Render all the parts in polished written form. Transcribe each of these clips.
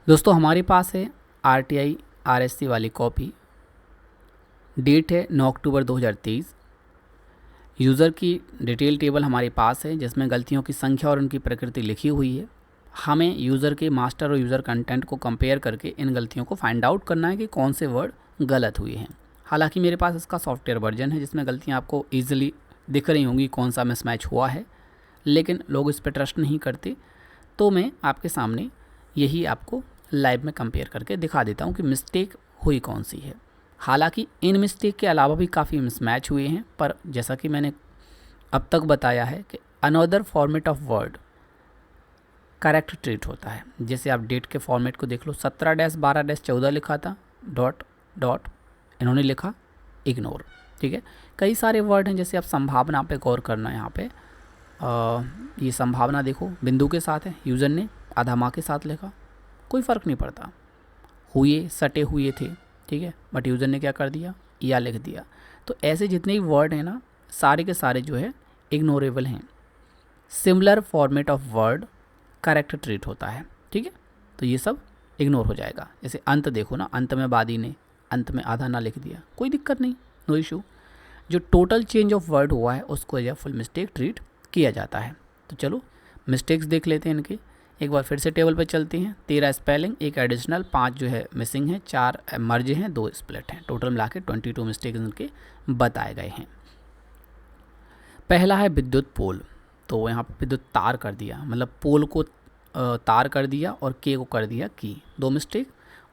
दोस्तों हमारे पास है RTI RSC वाली कॉपी। डेट है 9 अक्टूबर 2023। यूज़र की डिटेल टेबल हमारे पास है जिसमें गलतियों की संख्या और उनकी प्रकृति लिखी हुई है। हमें यूज़र के मास्टर और यूज़र कंटेंट को कंपेयर करके इन गलतियों को फाइंड आउट करना है कि कौन से वर्ड गलत हुए हैं। हालांकि मेरे पास इसका सॉफ्टवेयर वर्जन है जिसमें गलतियाँ आपको ईजिली दिख रही होंगी कौन सा मिसमैच हुआ है, लेकिन लोग इस पर ट्रस्ट नहीं करते। तो मैं आपके सामने यही आपको लाइव में कंपेयर करके दिखा देता हूँ कि मिस्टेक हुई कौन सी है। हालांकि इन मिस्टेक के अलावा भी काफ़ी मिसमैच हुए हैं, पर जैसा कि मैंने अब तक बताया है कि another format of word correct treat होता है। जैसे आप डेट के फॉर्मेट को देख लो, 17-12-14 लिखा था, डॉट डॉट इन्होंने लिखा इग्नोर। ठीक है, कई सारे वर्ड हैं। जैसे आप संभावना पे गौर करना है। यहाँ पे ये संभावना देखो बिंदु के साथ है, यूज़र ने आधा माँ के साथ लिखा, कोई फ़र्क नहीं पड़ता। हुए सटे हुए थे, ठीक है, बट यूज़र ने क्या कर दिया, या लिख दिया। तो ऐसे जितने भी वर्ड हैं ना, सारे के सारे जो है इग्नोरेबल हैं। Similar format of word correct treat होता है। ठीक है, तो ये सब इग्नोर हो जाएगा। जैसे अंत देखो ना, अंत में बादी ने अंत में आधा ना लिख दिया, कोई दिक्कत नहीं, नो इशू। जो टोटल चेंज ऑफ वर्ड हुआ है उसको या फुल मिस्टेक ट्रीट किया जाता है। तो चलो मिस्टेक्स देख लेते हैं इनके। एक बार फिर से टेबल पर चलते हैं। 13 स्पेलिंग, 1 एडिशनल, 5 जो है मिसिंग है, 4 मर्ज हैं, 2 स्प्लिट हैं। टोटल मिला के 22 मिस्टेक्स इनके बताए गए हैं। पहला है विद्युत पोल। तो यहाँ पर विद्युत तार कर दिया, मतलब पोल को तार कर दिया और के को कर दिया की, 2 मिस्टेक।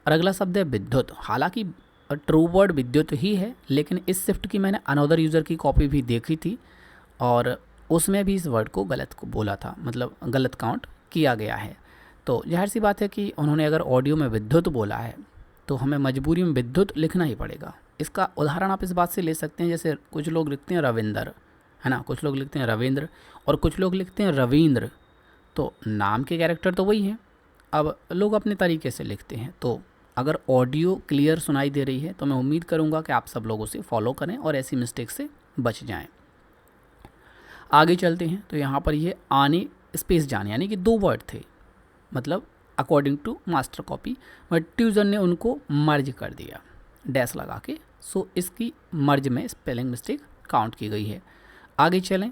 और अगला शब्द है विद्युत। हालांकि ट्रू वर्ड विद्युत ही है, लेकिन इस शिफ्ट की मैंने अनदर यूज़र की कॉपी भी देखी थी और उसमें भी इस वर्ड को गलत को बोला था, मतलब गलत काउंट किया गया है। तो जाहिर सी बात है कि उन्होंने अगर ऑडियो में विद्युत बोला है तो हमें मजबूरी में विद्युत लिखना ही पड़ेगा। इसका उदाहरण आप इस बात से ले सकते हैं, जैसे कुछ लोग लिखते हैं रविंदर, है ना, कुछ लोग लिखते हैं रविंद्र और कुछ लोग लिखते हैं रविंद्र। तो नाम के कैरेक्टर तो वही है, अब लोग अपने तरीके से लिखते हैं। तो अगर ऑडियो क्लियर सुनाई दे रही है तो मैं उम्मीद करूँगा कि आप सब लोग उसे फॉलो करें और ऐसी मिस्टेक से बच जाएं। आगे चलते हैं। तो यहाँ पर ये आने स्पेस जाने, यानी कि 2 वर्ड थे, मतलब according to master copy, but user ने उनको मर्ज कर दिया डैश लगा के। सो इसकी मर्ज में स्पेलिंग मिस्टेक काउंट की गई है। आगे चलें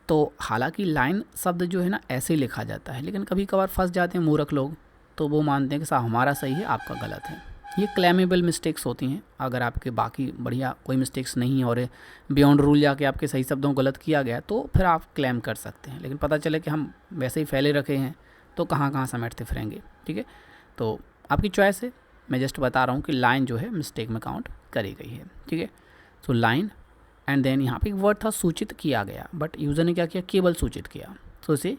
तो हालांकि लाइन शब्द जो है ना ऐसे ही लिखा जाता है, लेकिन कभी कभार फंस जाते हैं मूर्ख लोग, तो वो मानते हैं कि साहब हमारा सही है आपका गलत है। ये क्लेमेबल मिस्टेक्स होती हैं। अगर आपके बाकी बढ़िया कोई मिस्टेक्स नहीं हो रहे, बियॉन्ड रूल जाके आपके सही शब्दों को गलत किया गया, तो फिर आप क्लेम कर सकते हैं। लेकिन पता चले कि हम वैसे ही फैले रखे हैं तो कहाँ कहाँ समेटते फिरेंगे। ठीक है, तो आपकी चॉइस है, मैं जस्ट बता रहा हूँ कि लाइन जो है मिस्टेक में काउंट करी गई है। ठीक है, सो लाइन एंड देन यहाँ पे एक वर्ड था सूचित किया गया, बट यूज़र ने क्या किया, केवल सूचित किया। तो इसे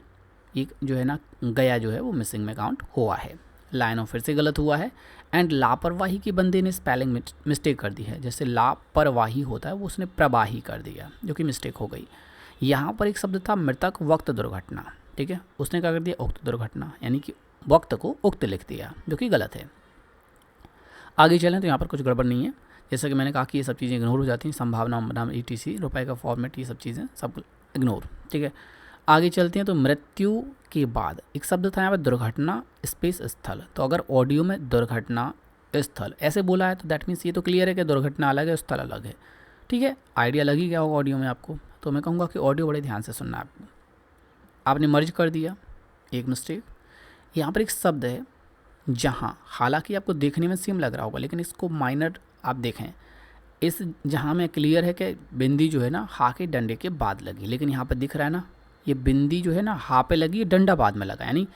एक जो है ना गया जो है वो मिसिंग में काउंट हुआ है। लाइन ऑफ फिर से गलत हुआ है। एंड लापरवाही की बंदे ने स्पेलिंग मिस्टेक कर दी है। जैसे लापरवाही होता है वो उसने प्रवाही कर दिया, जो कि मिस्टेक हो गई। यहाँ पर एक शब्द था मृतक वक्त दुर्घटना, ठीक है, उसने क्या कर दिया, उक्त दुर्घटना, यानी कि वक्त को उक्त लिख दिया, जो कि गलत है। आगे चलें तो यहाँ पर कुछ गड़बड़ नहीं है। जैसा कि मैंने कहा कि ये सब चीज़ें इग्नोर हो जाती हैं, संभावना, नाम, ETC, रुपए का फॉर्मेट, ये सब चीज़ें सब इग्नोर। ठीक है, आगे चलते हैं। तो मृत्यु के बाद एक शब्द था यहाँ पर दुर्घटना स्पेस स्थल। तो अगर ऑडियो में दुर्घटना स्थल ऐसे बोला है तो दैट मीन्स ये तो क्लियर है कि दुर्घटना अलग है, स्थल अलग है। ठीक है, आइडिया लग ही गया होगा ऑडियो में आपको। तो मैं कहूँगा कि ऑडियो बड़े ध्यान से सुनना है आपको। आपने मर्ज कर दिया, एक मिस्टेक। यहाँ पर एक शब्द है जहाँ, हालांकि आपको देखने में सेम लग रहा होगा लेकिन इसको माइनर आप देखें, इस जहाँ में क्लियर है कि बिंदी जो है ना हा के डंडे के बाद लगी, लेकिन यहाँ पर दिख रहा है ना ये बिंदी जो है ना हा पे लगी, डंडा बाद में लगा, यानी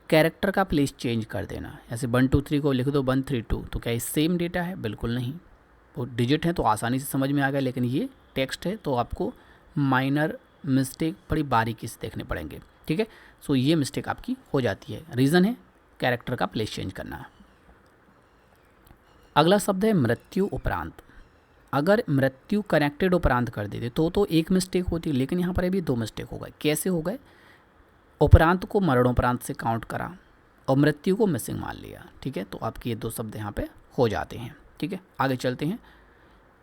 कैरेक्टर का प्लेस चेंज कर देना। जैसे 1 2 3 को लिख दो 1 3 2, तो क्या ये सेम डेटा है? बिल्कुल नहीं। वो डिजिट है तो आसानी से समझ में आ गया, लेकिन ये टेक्स्ट है तो आपको माइनर मिस्टेक बड़ी बारीकी से देखने पड़ेंगे। ठीक है, सो ये मिस्टेक आपकी हो जाती है। रीज़न है कैरेक्टर का प्लेस चेंज करना। अगला शब्द है मृत्यु उपरांत। अगर मृत्यु कनेक्टेड उपरांत कर देते तो एक मिस्टेक होती, लेकिन यहाँ पर अभी 2 मिस्टेक हो गए। कैसे हो गए? उपरांत को मरणोपरांत से काउंट करा और मृत्यु को मिसिंग मान लिया। ठीक है, तो आपके ये 2 शब्द यहाँ पे हो जाते हैं। ठीक है, आगे चलते हैं।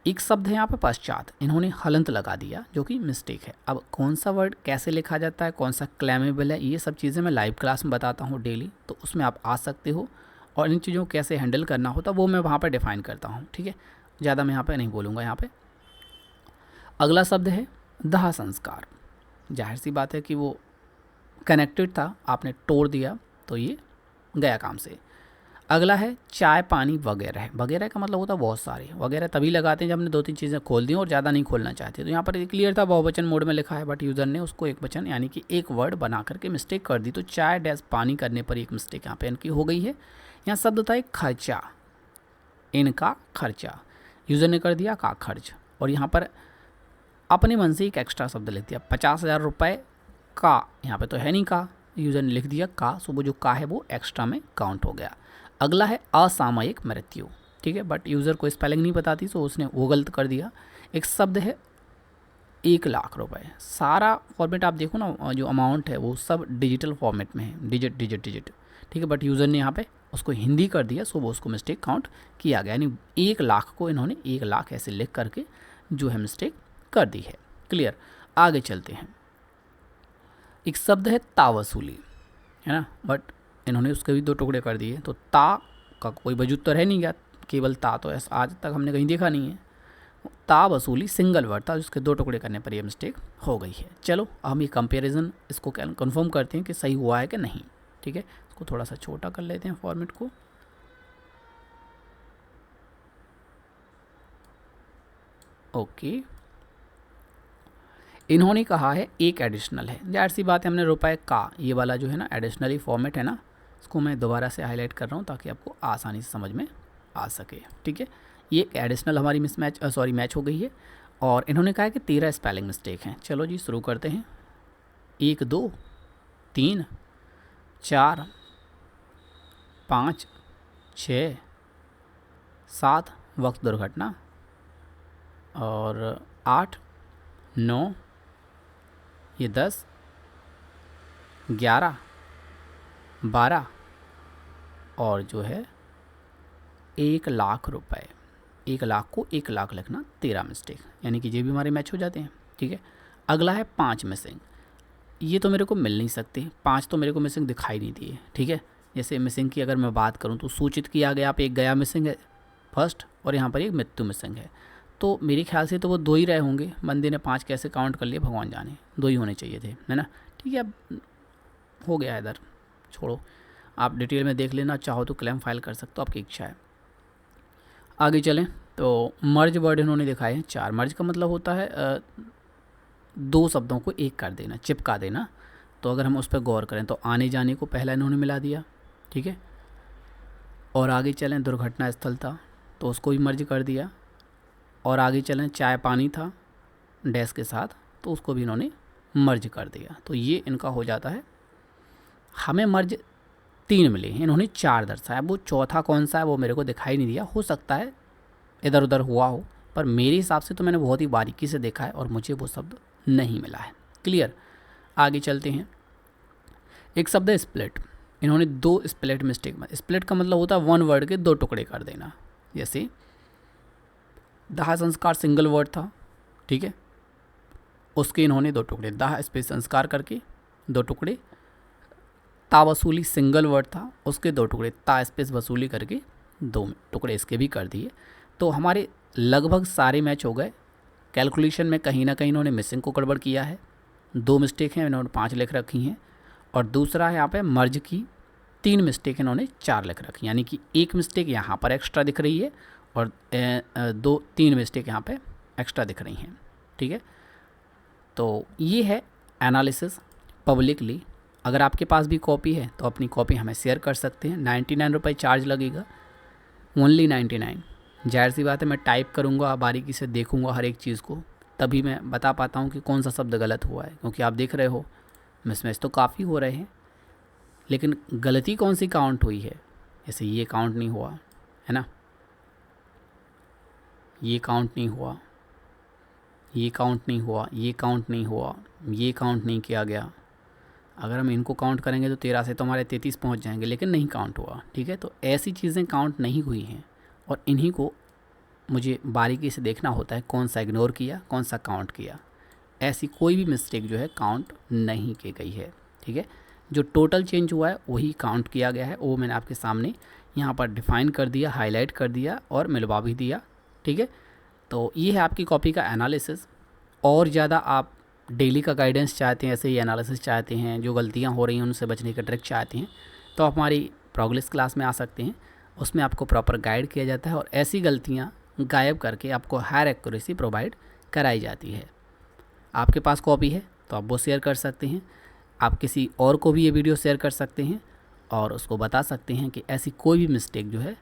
एक शब्द है यहाँ पे पश्चात, इन्होंने हलंत लगा दिया, जो कि मिस्टेक है। अब कौन सा वर्ड कैसे लिखा जाता है, कौन सा क्लेमेबल है, ये सब चीज़ें मैं लाइव क्लास में बताता हूँ डेली, तो उसमें आप आ सकते हो और इन चीज़ों को कैसे हैंडल करना होता वो मैं वहाँ पर डिफ़ाइन करता हूँ, ठीक है। ज़्यादा मैं यहाँ पे नहीं बोलूँगा यहाँ पे। अगला शब्द है दाह संस्कार। जाहिर सी बात है कि वो कनेक्टेड था, आपने तोड़ दिया तो ये गया काम से। अगला है चाय पानी वगैरह। वगैरह का मतलब होता है बहुत सारे, वगैरह तभी लगाते हैं जब हमने 2-3 चीज़ें खोल दी और ज़्यादा नहीं खोलना चाहते। तो यहाँ पर क्लियर था बहुवचन मोड में लिखा है, बट यूज़र ने उसको एक वचन यानी कि एक वर्ड बना करके मिस्टेक कर दी। तो चाय डैश पानी करने पर एक मिस्टेक यहाँ पे इनकी हो गई है। यहाँ शब्द था एक खर्चा, इनका खर्चा, यूज़र ने कर दिया का खर्च, और यहाँ पर अपने मन से एक एक्स्ट्रा शब्द लिख दिया 50,000 रुपये का। यहाँ पे तो है नहीं का, यूज़र ने लिख दिया का, सो वो जो का है वो एक्स्ट्रा में काउंट हो गया। अगला है असामयिक मृत्यु, ठीक है, बट यूज़र को स्पेलिंग नहीं पता थी तो उसने वो गलत कर दिया। एक शब्द है 1,00,000 रुपये। सारा फॉर्मेट आप देखो ना, जो अमाउंट है वो सब डिजिटल फॉर्मेट में है, डिजिट डिजिट डिजिट, ठीक है, बट यूज़र ने यहाँ पे उसको हिंदी कर दिया, सो वो उसको मिस्टेक काउंट किया गया। यानी 1,00,000 को इन्होंने 1,00,000 ऐसे लिख करके जो है मिस्टेक कर दी है। क्लियर, आगे चलते हैं। एक शब्द है तावसूली, है ना, बट इन्होंने उसके भी 2 टुकड़े कर दिए। तो ता का कोई वजूद तो रह नहीं गया, केवल ता तो ऐसा आज तक हमने कहीं देखा नहीं है। ता वसूली सिंगल वर्ड था, जिसके 2 टुकड़े करने पर यह मिस्टेक हो गई है। चलो हम ये कंपैरिजन इसको कंफर्म करते हैं कि सही हुआ है कि नहीं, ठीक है। इसको थोड़ा सा छोटा कर लेते हैं फॉर्मेट को। ओके, इन्होंने कहा है एक एडिशनल है। जाहिर सी बात है, हमने रुपए का ये वाला जो है ना एडिशनली फॉर्मेट है ना, इसको मैं दोबारा से हाईलाइट कर रहा हूँ ताकि आपको आसानी से समझ में आ सके, ठीक है। ये एडिशनल हमारी मैच हो गई है। और इन्होंने कहा है कि 13 स्पेलिंग मिस्टेक हैं। चलो जी शुरू करते हैं। 1 2 3 4 5 6 7 वक्त दुर्घटना, और 8 9 ये 10 11 12 और जो है 1,00,000 रुपये। 1,00,000 को 1,00,000 लिखना, 13 मिस्टेक, यानी कि ये भी हमारे मैच हो जाते हैं, ठीक है। अगला है 5 मिसिंग। ये तो मेरे को मिल नहीं सकती, 5 तो मेरे को मिसिंग दिखाई नहीं दिए, ठीक है। जैसे मिसिंग की अगर मैं बात करूँ तो सूचित किया गया आप एक गया मिसिंग है फर्स्ट, और यहाँ पर एक मृत्यु मिसिंग है। तो मेरे ख्याल से तो वो 2 ही रहे होंगे। बंदे ने 5 कैसे काउंट कर लिए भगवान जाने, 2 ही होने चाहिए थे, है ना, ठीक है। अब हो गया इधर, छोड़ो, आप डिटेल में देख लेना, चाहो तो क्लेम फाइल कर सकते हो, आपकी इच्छा है। आगे चलें तो मर्ज वर्ड इन्होंने दिखाए हैं 4। मर्ज का मतलब होता है 2 शब्दों को एक कर देना, चिपका देना। तो अगर हम उस पर गौर करें तो आने जाने को पहला इन्होंने मिला दिया, ठीक है। और आगे चलें दुर्घटना स्थल था तो उसको भी मर्ज कर दिया। और आगे चलें चाय पानी था डैश के साथ, तो उसको भी इन्होंने मर्ज कर दिया। तो ये इनका हो जाता है। हमें मर्ज 3 मिले हैं, इन्होंने 4 दर्शाया। वो चौथा कौन सा है वो मेरे को दिखाई नहीं दिया, हो सकता है इधर उधर हुआ हो, पर मेरे हिसाब से तो मैंने बहुत ही बारीकी से देखा है और मुझे वो शब्द नहीं मिला है। क्लियर, आगे चलते हैं। एक शब्द है स्प्लिट। इन्होंने 2 स्प्लिट मिस्टेक में, स्प्लिट का मतलब होता है 1 वर्ड के 2 टुकड़े कर देना। जैसे दाह संस्कार सिंगल वर्ड था, ठीक है, उसके इन्होंने 2 टुकड़े, दाह स्पेस संस्कार करके 2 टुकड़े। ता वसूली सिंगल वर्ड था, उसके 2 टुकड़े, ता स्पेस वसूली करके 2 टुकड़े इसके भी कर दिए। तो हमारे लगभग सारे मैच हो गए। कैलकुलेशन में कहीं ना कहीं इन्होंने मिसिंग को गड़बड़ किया है, 2 मिस्टेक हैं, इन्होंने 5 लिख रखी हैं। और दूसरा है यहाँ पे मर्ज की 3 मिस्टेक इन्होंने 4 लिख रखी, यानी कि 1 मिस्टेक यहाँ पर एक्स्ट्रा दिख रही है और 3 मिस्टेक यहाँ पे एक्स्ट्रा दिख रही हैं, ठीक है। तो ये है एनालिसिस पब्लिकली। अगर आपके पास भी कॉपी है तो अपनी कॉपी हमें शेयर कर सकते हैं। 99 रुपये चार्ज लगेगा, ओनली 99। जाहिर सी बात है मैं टाइप करूँगा, बारीकी से देखूँगा हर एक चीज़ को, तभी मैं बता पाता हूँ कि कौन सा शब्द गलत हुआ है। क्योंकि आप देख रहे हो मिसमैच तो काफ़ी हो रहे हैं, लेकिन गलती कौन सी काउंट हुई है। जैसे ये काउंट नहीं हुआ है ना, ये काउंट नहीं हुआ, ये काउंट नहीं हुआ, ये काउंट नहीं हुआ, ये काउंट नहीं किया गया। अगर हम इनको काउंट करेंगे तो 13 से तो हमारे 33 पहुंच जाएंगे, लेकिन नहीं काउंट हुआ, ठीक है। तो ऐसी चीज़ें काउंट नहीं हुई हैं और इन्हीं को मुझे बारीकी से देखना होता है, कौन सा इग्नोर किया, कौन सा काउंट किया। ऐसी कोई भी मिस्टेक जो है काउंट नहीं की गई है, ठीक है। जो टोटल चेंज हुआ है वही काउंट किया गया है, वो मैंने आपके सामने यहाँ पर डिफ़ाइन कर दिया, हाईलाइट कर दिया और मिलवा भी दिया। ठीक है, तो ये है आपकी कॉपी का एनालिसिस। और ज़्यादा आप डेली का गाइडेंस चाहते हैं, ऐसे ही एनालिसिस चाहते हैं, जो गलतियाँ हो रही हैं उनसे बचने का ट्रिक चाहते हैं, तो आप हमारी प्रोग्रेस क्लास में आ सकते हैं। उसमें आपको प्रॉपर गाइड किया जाता है और ऐसी गलतियाँ गायब करके आपको हायर एक्यूरेसी प्रोवाइड कराई जाती है। आपके पास कॉपी है तो आप वो शेयर कर सकते हैं, आप किसी और को भी ये वीडियो शेयर कर सकते हैं और उसको बता सकते हैं कि ऐसी कोई भी मिस्टेक जो है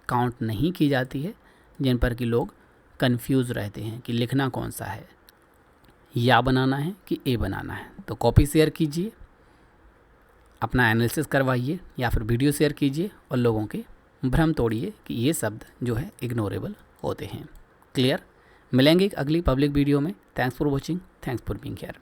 काउंट नहीं की जाती है, जिन पर कि लोग कंफ्यूज रहते हैं कि लिखना कौन सा है, या बनाना है कि ए बनाना है। तो कॉपी शेयर कीजिए, अपना एनालिसिस करवाइए या फिर वीडियो शेयर कीजिए और लोगों के भ्रम तोड़िए कि ये शब्द जो है इग्नोरेबल होते हैं। क्लियर? मिलेंगे एक अगली पब्लिक वीडियो में। Thanks for watching, thanks for being here.